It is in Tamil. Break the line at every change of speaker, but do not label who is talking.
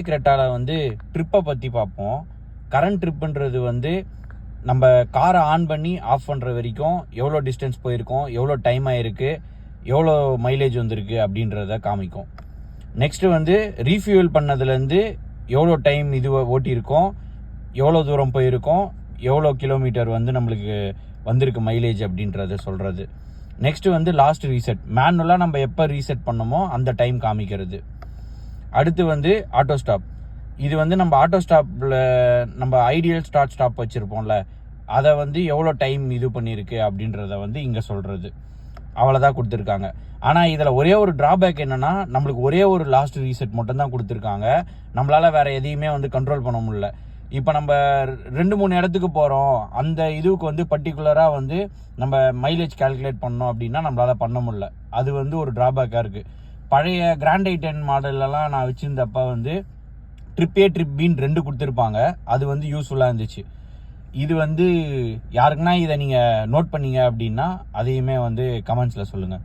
கிரெட்டாவில் வந்து ட்ரிப்பை பற்றி பார்ப்போம். கரண்ட் ட்ரிப்புன்றது வந்து நம்ம காரை ஆன் பண்ணி ஆஃப் பண்ணுற வரைக்கும் எவ்வளோ டிஸ்டன்ஸ் போயிருக்கோம், எவ்வளோ டைம் ஆகிருக்கு, எவ்வளோ மைலேஜ் வந்திருக்கு அப்படின்றத காமிக்கும். நெக்ஸ்ட்டு வந்து ரீஃபியூல் பண்ணதுலேருந்து எவ்வளோ டைம் இது ஓட்டியிருக்கோம், எவ்வளோ தூரம் போயிருக்கோம், எவ்வளோ கிலோமீட்டர் வந்து நம்மளுக்கு வந்திருக்கு மைலேஜ் அப்படின்றத சொல்கிறது. நெக்ஸ்ட்டு வந்து லாஸ்ட் ரீசெட், மேனுவலாக நம்ம எப்போ ரீசெட் பண்ணோமோ அந்த டைம் காமிக்கிறது. அடுத்து வந்து ஆட்டோ ஸ்டாப். இது வந்து நம்ம ஆட்டோ ஸ்டாப்பில் நம்ம ஐடியல் ஸ்டார்ட் ஸ்டாப் வச்சுருப்போம்ல, அதை வந்து எவ்வளோ டைம் இது பண்ணியிருக்கு அப்படின்றத வந்து இங்கே சொல்கிறது. அவ்வளோதான் கொடுத்துருக்காங்க. ஆனால் இதில் ஒரே ஒரு ட்ராபேக் என்னென்னா, நம்மளுக்கு ஒரே ஒரு லாஸ்ட் ரீசெட் மட்டும்தான் கொடுத்துருக்காங்க. நம்மளால் வேறு எதையுமே வந்து கண்ட்ரோல் பண்ண முடியல. இப்போ நம்ம 2-3 இடத்துக்கு போகிறோம், அந்த இதுக்கு வந்து பர்டிகுலராக வந்து நம்ம மைலேஜ் கால்குலேட் பண்ணோம் அப்படின்னா நம்மளால் பண்ண முடியல. அது வந்து ஒரு ட்ராபேக்காக இருக்குது. பழைய கிராண்ட் i10 மாடல்லலாம் நான் வச்சுருந்தப்போ வந்து ட்ரிப் A ட்ரிப் Bன்னு 2 கொடுத்துருப்பாங்க. அது வந்து யூஸ்ஃபுல்லாக இருந்துச்சு. இது வந்து யாருக்குன்னா இதை நீங்கள் நோட் பண்ணீங்க அப்படின்னா அதையுமே வந்து கமெண்ட்ஸில் சொல்லுங்கள்.